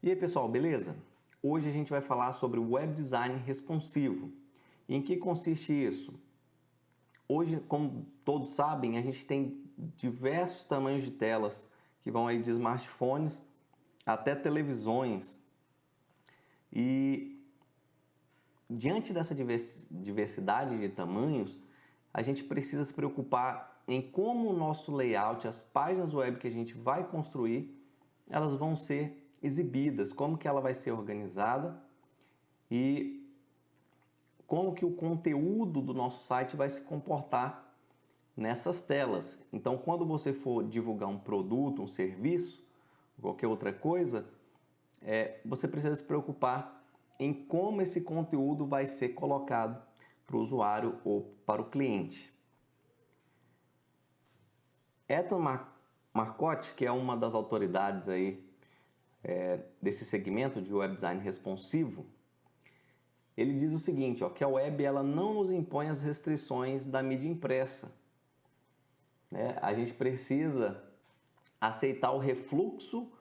E aí pessoal, beleza? Hoje a gente vai falar sobre o web design responsivo. E em que consiste isso? Hoje, como todos sabem, a gente tem diversos tamanhos de telas que vão aí de smartphones até televisões. E diante dessa diversidade de tamanhos, a gente precisa se preocupar em como o nosso layout, as páginas web que a gente vai construir, elas vão ser exibidas, como que ela vai ser organizada e como que o conteúdo do nosso site vai se comportar nessas telas. Então, quando você for divulgar um produto, um serviço, qualquer outra coisa, você precisa se preocupar em como esse conteúdo vai ser colocado para o usuário ou para o cliente. Ethan Marcotte, que é uma das autoridades aí, desse segmento de web design responsivo, ele diz o seguinte, que a web ela não nos impõe as restrições da mídia impressa. A gente precisa aceitar o refluxo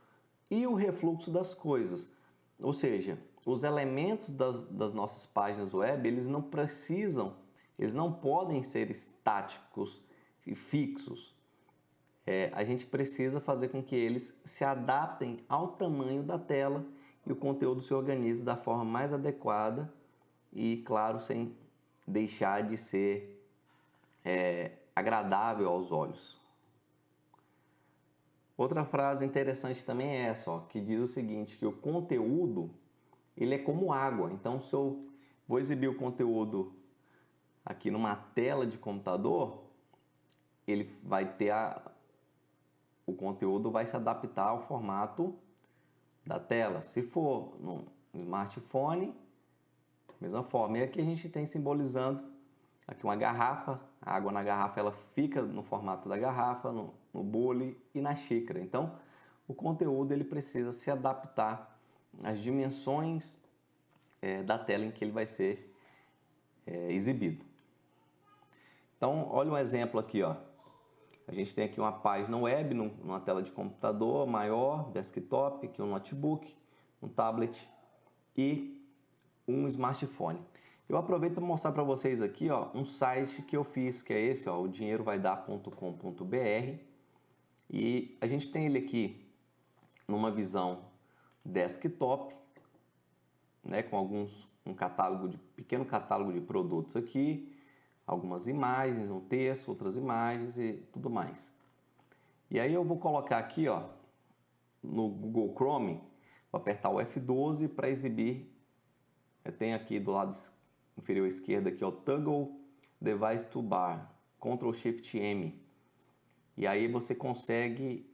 e o refluxo das coisas. Ou seja, os elementos das nossas páginas web, eles não podem ser estáticos e fixos. A gente precisa fazer com que eles se adaptem ao tamanho da tela e o conteúdo se organize da forma mais adequada e, claro, sem deixar de ser agradável aos olhos. Outra frase interessante também é essa, que diz o seguinte, que o conteúdo ele é como água. Então, se eu vou exibir o conteúdo aqui numa tela de computador, ele vai ter o conteúdo vai se adaptar ao formato da tela. Se for no smartphone, mesma forma. E aqui a gente tem simbolizando aqui uma garrafa, a água na garrafa ela fica no formato da garrafa, no bule e na xícara. Então, o conteúdo ele precisa se adaptar às dimensões da tela em que ele vai ser exibido. Então, olha um exemplo aqui, A gente tem aqui uma página web numa tela de computador maior, desktop, aqui um notebook, um tablet e um smartphone. Eu aproveito para mostrar para vocês aqui um site que eu fiz, que é esse, o dinheirovaidar.com.br, e a gente tem ele aqui numa visão desktop, com um pequeno catálogo de produtos aqui, algumas imagens, um texto, outras imagens e tudo mais. E aí eu vou colocar aqui, no Google Chrome, vou apertar o F12 para exibir. Tem aqui do lado inferior esquerdo aqui, Toggle Device Toolbar, Ctrl Shift M. E aí você consegue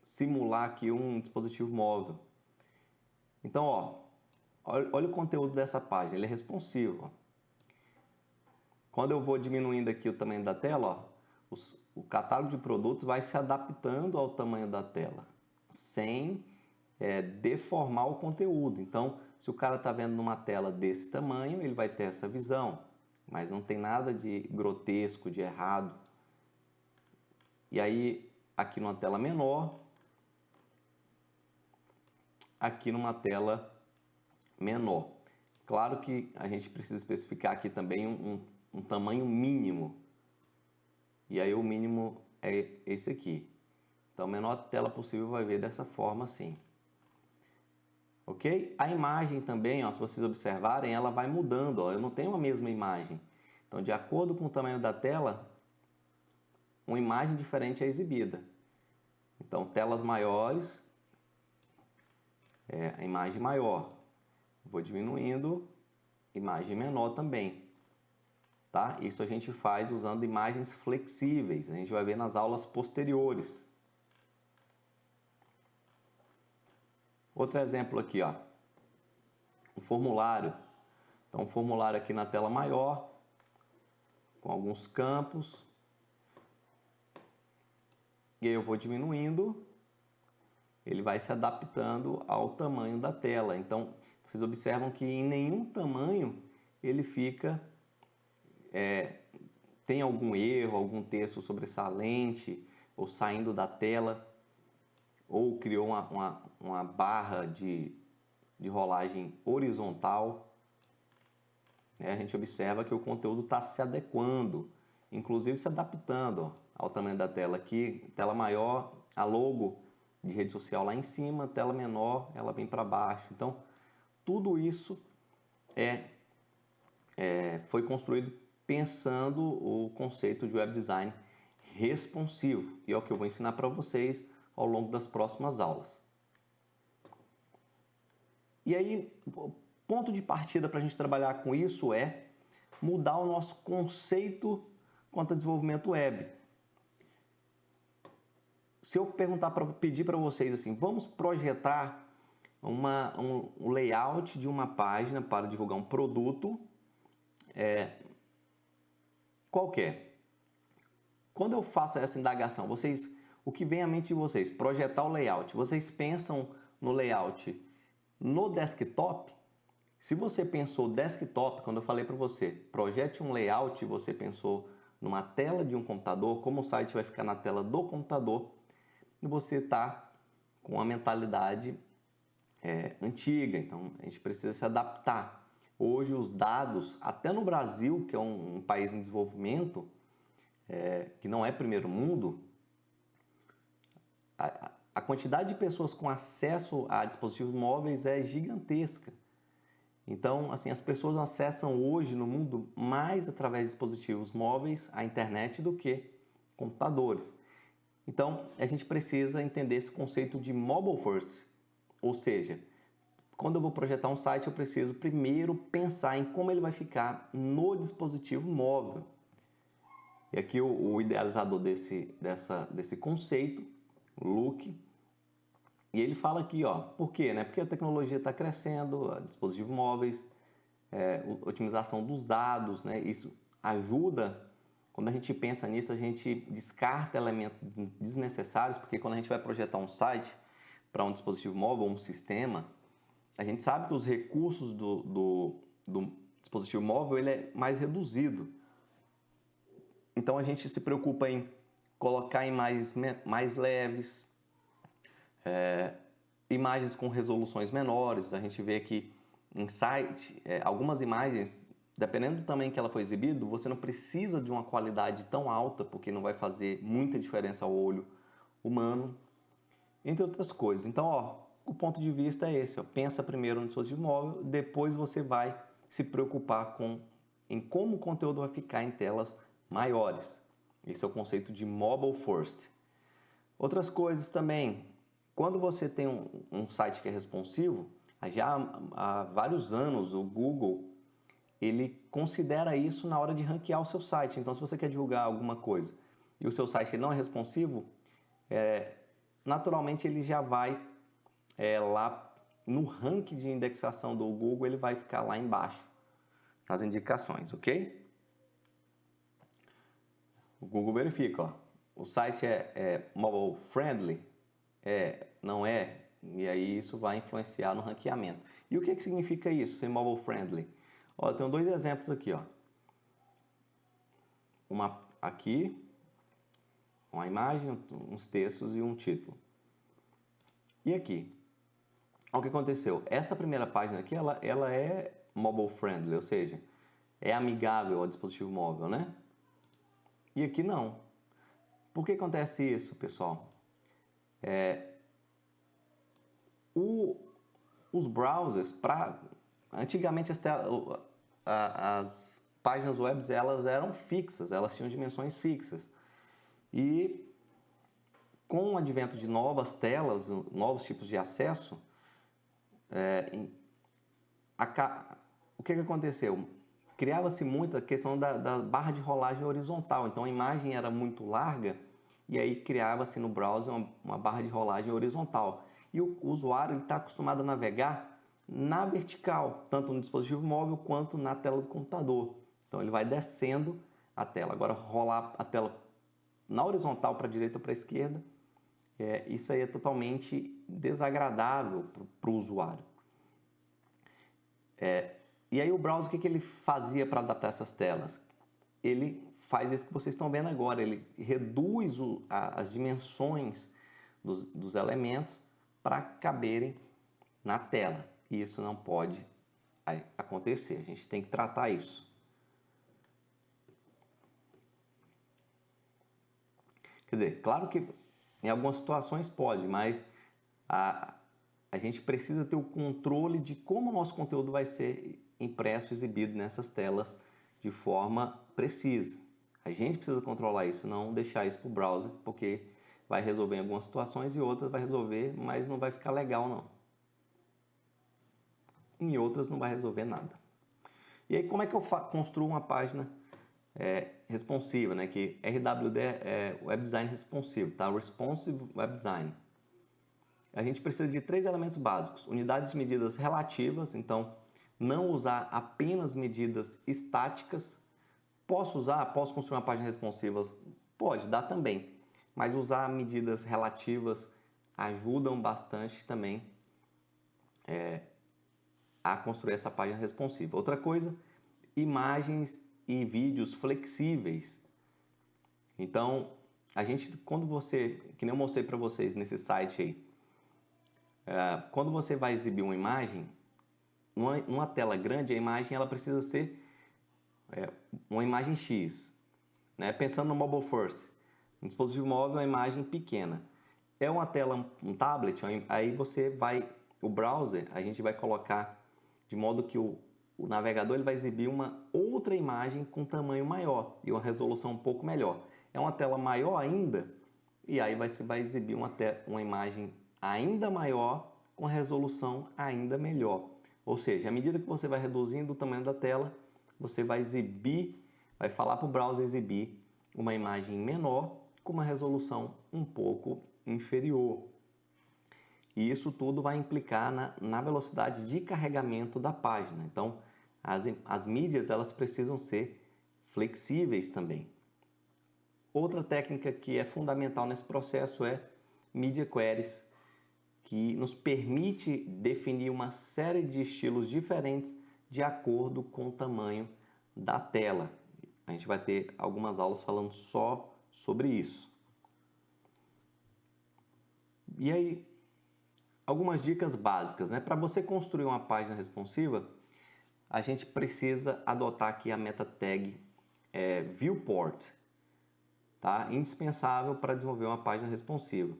simular aqui um dispositivo móvel. Então, olha o conteúdo dessa página, ele é responsivo. Quando eu vou diminuindo aqui o tamanho da tela, o catálogo de produtos vai se adaptando ao tamanho da tela, sem deformar o conteúdo. Então, se o cara está vendo numa tela desse tamanho, ele vai ter essa visão, mas não tem nada de grotesco, de errado. E aí, aqui numa tela menor, aqui numa tela menor. Claro que a gente precisa especificar aqui também um tamanho mínimo. E aí o mínimo é esse aqui. Então, a menor tela possível vai ver dessa forma assim. Ok? A imagem também, se vocês observarem, ela vai mudando. Eu não tenho a mesma imagem. Então, de acordo com o tamanho da tela, uma imagem diferente é exibida. Então, telas maiores, a imagem maior. Vou diminuindo, imagem menor também. Tá? Isso a gente faz usando imagens flexíveis. A gente vai ver nas aulas posteriores. Outro exemplo aqui, um formulário. Então, um formulário aqui na tela maior, com alguns campos. E aí eu vou diminuindo, ele vai se adaptando ao tamanho da tela. Então, vocês observam que em nenhum tamanho ele fica, tem algum erro, algum texto sobressalente ou saindo da tela. ou criou uma barra de rolagem horizontal, a gente observa que o conteúdo está se adequando, inclusive se adaptando ao tamanho da tela aqui, tela maior, a logo de rede social lá em cima, tela menor, ela vem para baixo. Então, tudo isso foi construído pensando o conceito de web design responsivo, e é o que eu vou ensinar para vocês ao longo das próximas aulas. E aí, o ponto de partida para a gente trabalhar com isso é mudar o nosso conceito quanto a desenvolvimento web. Se eu pedir para vocês assim, vamos projetar um layout de uma página para divulgar um produto qualquer. Quando eu faço essa indagação, o que vem à mente de vocês? Projetar o layout. Vocês pensam no layout no desktop? Se você pensou desktop, quando eu falei para você, projete um layout, você pensou numa tela de um computador, como o site vai ficar na tela do computador, e você está com a mentalidade antiga, então a gente precisa se adaptar. Hoje os dados, até no Brasil, que é um país em desenvolvimento, que não é primeiro mundo, a quantidade de pessoas com acesso a dispositivos móveis é gigantesca. Então, assim, as pessoas acessam hoje no mundo mais através de dispositivos móveis a internet do que computadores. Então, a gente precisa entender esse conceito de mobile first, ou seja, quando eu vou projetar um site, eu preciso primeiro pensar em como ele vai ficar no dispositivo móvel. E aqui o idealizador desse conceito, o Luke, e ele fala aqui, ó, por quê? Né? Porque a tecnologia está crescendo, dispositivos móveis, otimização dos dados, né? Isso ajuda. Quando a gente pensa nisso, a gente descarta elementos desnecessários, porque quando a gente vai projetar um site para um dispositivo móvel, um sistema, a gente sabe que os recursos do dispositivo móvel ele é mais reduzido. Então a gente se preocupa em colocar imagens mais leves, imagens com resoluções menores. A gente vê que em site, algumas imagens, dependendo do tamanho que ela foi exibida, você não precisa de uma qualidade tão alta, porque não vai fazer muita diferença ao olho humano, entre outras coisas. Então, ó, o ponto de vista é esse, ó, pensa primeiro no dispositivo móvel, depois você vai se preocupar em como o conteúdo vai ficar em telas maiores. Esse é o conceito de mobile first. Outras coisas também, quando você tem um site que é responsivo, já há vários anos o Google ele considera isso na hora de ranquear o seu site. Então, se você quer divulgar alguma coisa e o seu site não é responsivo, naturalmente ele já vai lá no ranking de indexação do Google, ele vai ficar lá embaixo nas indicações, ok? O Google verifica, ó, o site é mobile friendly? Não é? E aí isso vai influenciar no ranqueamento. E o que significa isso, ser mobile friendly? Ó, eu tenho dois exemplos aqui, ó. Aqui, uma imagem, uns textos e um título. E aqui, o que aconteceu? Essa primeira página aqui, ela é mobile friendly, ou seja, é amigável ao dispositivo móvel, né? E aqui não. Por que acontece isso, pessoal? Os browsers, antigamente as páginas web elas eram fixas, elas tinham dimensões fixas. E com o advento de novas telas, novos tipos de acesso, o que aconteceu? Criava-se muita questão da barra de rolagem horizontal. Então a imagem era muito larga e aí criava-se no browser uma barra de rolagem horizontal. E o usuário está acostumado a navegar na vertical, tanto no dispositivo móvel quanto na tela do computador. Então ele vai descendo a tela. Agora rolar a tela na horizontal para a direita ou para a esquerda, isso aí é totalmente desagradável para o usuário. E aí o browser, o que ele fazia para adaptar essas telas? Ele faz isso que vocês estão vendo agora, ele reduz as dimensões dos elementos para caberem na tela. E isso não pode acontecer, a gente tem que tratar isso. Quer dizer, claro que em algumas situações pode, mas a gente precisa ter o controle de como o nosso conteúdo vai ser impresso, exibido nessas telas de forma precisa. A gente precisa controlar isso, não deixar isso para o browser, porque vai resolver em algumas situações e outras vai resolver, mas não vai ficar legal não. Em outras não vai resolver nada. E aí como é que eu construo uma página responsiva, né? Que RWD é Web Design Responsive, tá? Responsive Web Design. A gente precisa de 3 elementos básicos: unidades de medidas relativas, então não usar apenas medidas estáticas. Posso construir uma página responsiva? Pode, dá também, mas usar medidas relativas ajudam bastante também a construir essa página responsiva. Outra coisa, imagens e vídeos flexíveis. Então, que nem eu mostrei para vocês nesse site aí, quando você vai exibir uma imagem, numa tela grande, a imagem ela precisa ser uma imagem X, né? Pensando no mobile first, um dispositivo móvel é uma imagem pequena. É uma tela, um tablet, aí o browser, a gente vai colocar de modo que o navegador ele vai exibir uma outra imagem com tamanho maior e uma resolução um pouco melhor. É uma tela maior ainda, e aí você vai exibir uma imagem ainda maior com resolução ainda melhor. Ou seja, à medida que você vai reduzindo o tamanho da tela, você vai falar para o browser exibir uma imagem menor com uma resolução um pouco inferior. E isso tudo vai implicar na velocidade de carregamento da página. Então, as mídias elas precisam ser flexíveis também. Outra técnica que é fundamental nesse processo é Media Queries, que nos permite definir uma série de estilos diferentes de acordo com o tamanho da tela. A gente vai ter algumas aulas falando só sobre isso. E aí, algumas dicas básicas, né? Para você construir uma página responsiva, a gente precisa adotar aqui a meta tag Viewport, tá? Indispensável para desenvolver uma página responsiva.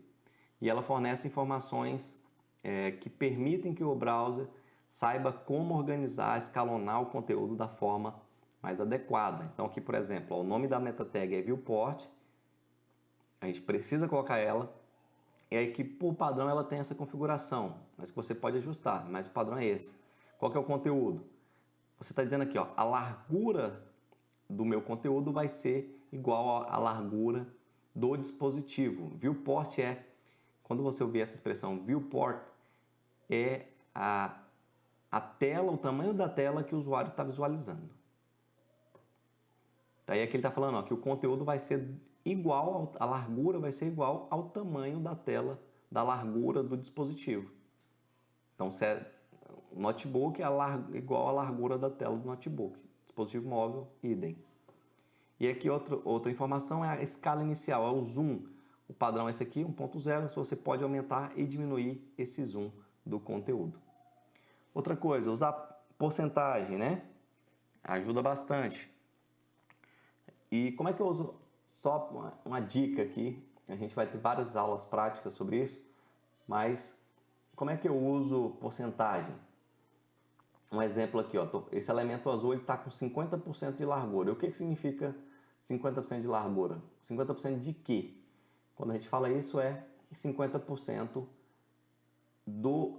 E ela fornece informações que permitem que o browser saiba como organizar, escalonar o conteúdo da forma mais adequada. Então aqui, por exemplo, o nome da meta tag é Viewport, a gente precisa colocar ela, e aí que por padrão ela tem essa configuração, mas que você pode ajustar, mas o padrão é esse. Qual que é o conteúdo? Você está dizendo aqui, ó, a largura do meu conteúdo vai ser igual à largura do dispositivo. Viewport quando você ouvir essa expressão viewport, é a tela, o tamanho da tela que o usuário está visualizando. Daí aqui ele está falando ó, que o conteúdo vai ser igual, a largura vai ser igual ao tamanho da tela, da largura do dispositivo. Então, se é notebook, é igual à largura da tela do notebook. Dispositivo móvel, idem. E aqui outra informação é a escala inicial, é o zoom. O padrão é esse aqui, 1.0, você pode aumentar e diminuir esse zoom do conteúdo. Outra coisa, usar porcentagem, né? Ajuda bastante. E como é que eu uso? Só uma dica aqui, a gente vai ter várias aulas práticas sobre isso, mas como é que eu uso porcentagem? Um exemplo aqui, ó, esse elemento azul está com 50% de largura. O que significa 50% de largura? 50% de quê? Quando a gente fala isso é 50%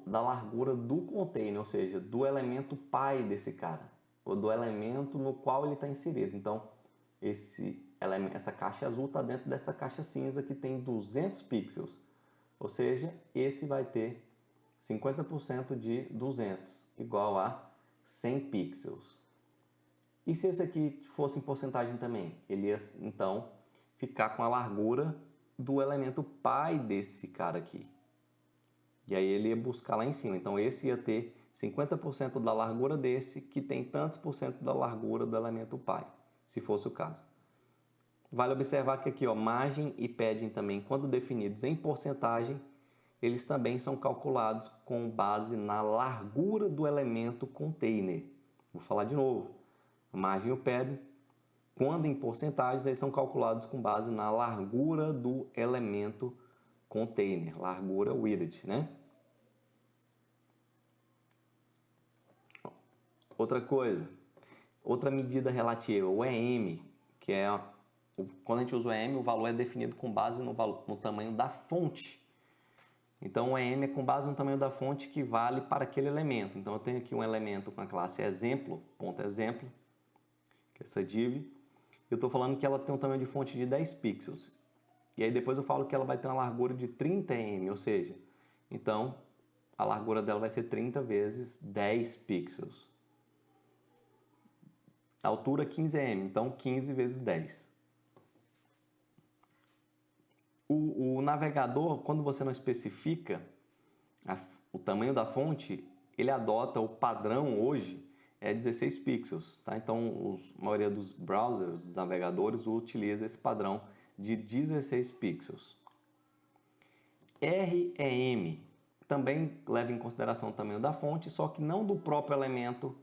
da largura do container, ou seja, do elemento pai desse cara, ou do elemento no qual ele está inserido. Então, essa caixa azul está dentro dessa caixa cinza que tem 200 pixels, ou seja, esse vai ter 50% de 200, igual a 100 pixels. E se esse aqui fosse em porcentagem também? Ele ia, então, ficar com a largura do elemento pai desse cara aqui. E aí ele ia buscar lá em cima. Então, esse ia ter 50% da largura desse, que tem tantos por cento da largura do elemento pai, se fosse o caso. Vale observar que aqui, ó, margem e padding também, quando definidos em porcentagem, eles também são calculados com base na largura do elemento container. Vou falar de novo. A margem e o padding, quando em porcentagens, eles são calculados com base na largura do elemento container, largura width, né? Outra coisa, outra medida relativa, o EM, que é quando a gente usa o EM, o valor é definido com base no tamanho da fonte. Então, o EM é com base no tamanho da fonte que vale para aquele elemento. Então, eu tenho aqui um elemento com a classe exemplo, ponto exemplo, que é essa div. Eu estou falando que ela tem um tamanho de fonte de 10 pixels. E aí depois eu falo que ela vai ter uma largura de 30 em, ou seja, então a largura dela vai ser 30 vezes 10 pixels. A altura 15 em, então 15 vezes 10. O navegador, quando você não especifica o tamanho da fonte, ele adota o padrão hoje é 16 pixels, tá? Então a maioria dos browsers, dos navegadores, utiliza esse padrão de 16 pixels. REM também leva em consideração o tamanho da fonte, só que não do próprio elemento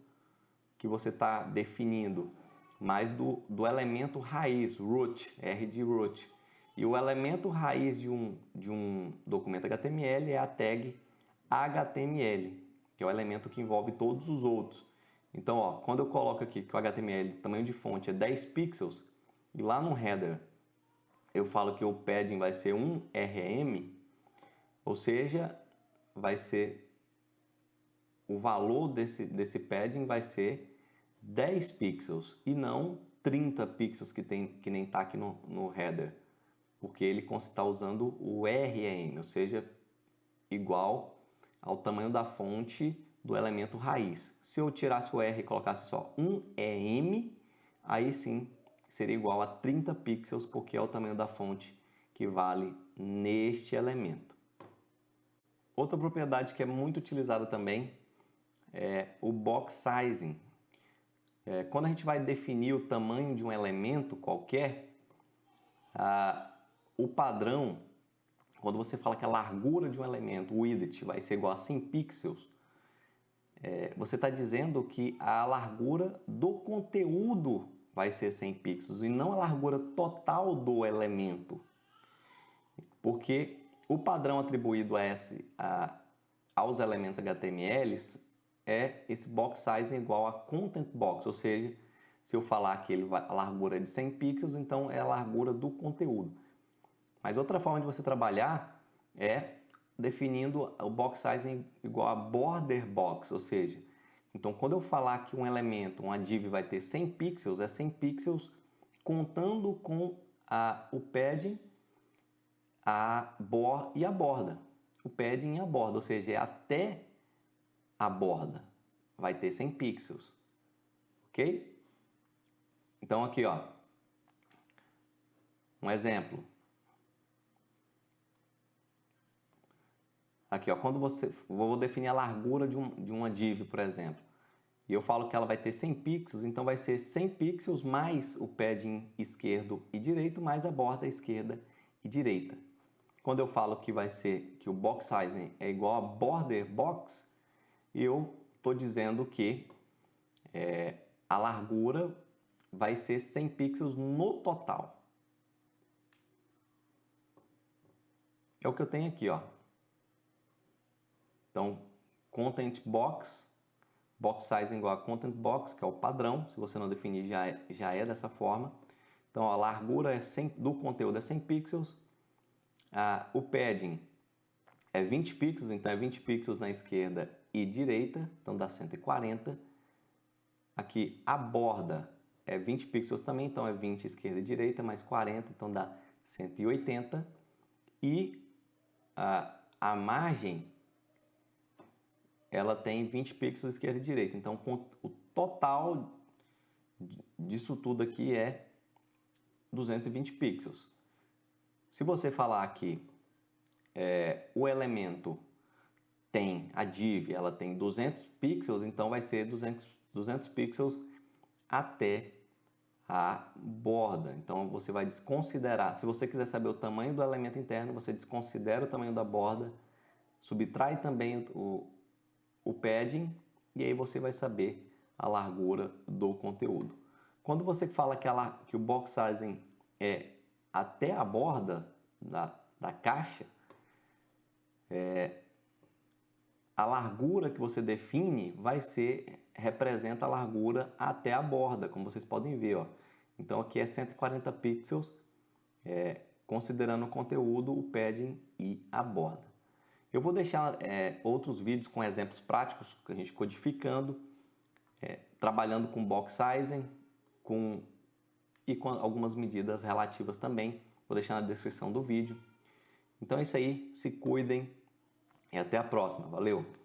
que você está definindo, mas do elemento raiz, root, R de root. E o elemento raiz de um documento HTML é a tag HTML, que é o elemento que envolve todos os outros. Então, ó, quando eu coloco aqui que o HTML, tamanho de fonte é 10 pixels, e lá no header eu falo que o padding vai ser 1 rem, ou seja, vai ser o valor desse padding vai ser 10 pixels e não 30 pixels que nem está aqui no header, porque ele está usando o rem, ou seja, igual ao tamanho da fonte do elemento raiz. Se eu tirasse o R e colocasse só 1 rem, aí sim seria igual a 30 pixels, porque é o tamanho da fonte que vale neste elemento. Outra propriedade que é muito utilizada também é o box sizing. Quando a gente vai definir o tamanho de um elemento qualquer, o padrão, quando você fala que a largura de um elemento, o width, vai ser igual a 100 pixels, você está dizendo que a largura do conteúdo vai ser 100 pixels e não a largura total do elemento. Porque o padrão atribuído aos elementos HTML é esse box size igual a content box, ou seja, se eu falar que a largura é de 100 pixels, então é a largura do conteúdo. Mas outra forma de você trabalhar é definindo o box size igual a border box, ou seja, então quando eu falar que um elemento, uma div vai ter 100 pixels, é 100 pixels contando com o padding e a borda. O padding e a borda, ou seja, é até a borda. Vai ter 100 pixels. Ok? Então aqui, ó, um exemplo. Aqui, ó, vou definir a largura de uma div, por exemplo. E eu falo que ela vai ter 100 pixels, então vai ser 100 pixels mais o padding esquerdo e direito, mais a borda esquerda e direita. Quando eu falo que o box size é igual a border box, eu estou dizendo que a largura vai ser 100 pixels no total. É o que eu tenho aqui, ó. Então, content box, box size igual a content box, que é o padrão. Se você não definir, já é dessa forma. Então, a largura do conteúdo é 100 pixels. O padding é 20 pixels, então é 20 pixels na esquerda e direita, então dá 140. Aqui a borda é 20 pixels também, então é 20 esquerda e direita, mais 40, então dá 180. E a margem, ela tem 20 pixels esquerda e direita, então o total disso tudo aqui é 220 pixels. Se você falar que o elemento tem, a div, ela tem 200 pixels, então vai ser 200 pixels até a borda. Então você vai desconsiderar. Se você quiser saber o tamanho do elemento interno, você desconsidera o tamanho da borda, subtrai também o padding e aí você vai saber a largura do conteúdo. Quando você fala que o box sizing é até a borda da caixa, a largura que você define representa a largura até a borda, como vocês podem ver, ó. Então aqui é 140 pixels, considerando o conteúdo, o padding e a borda. Eu vou deixar outros vídeos com exemplos práticos, que a gente codificando, trabalhando com box sizing e com algumas medidas relativas também. Vou deixar na descrição do vídeo. Então é isso aí, se cuidem e até a próxima. Valeu!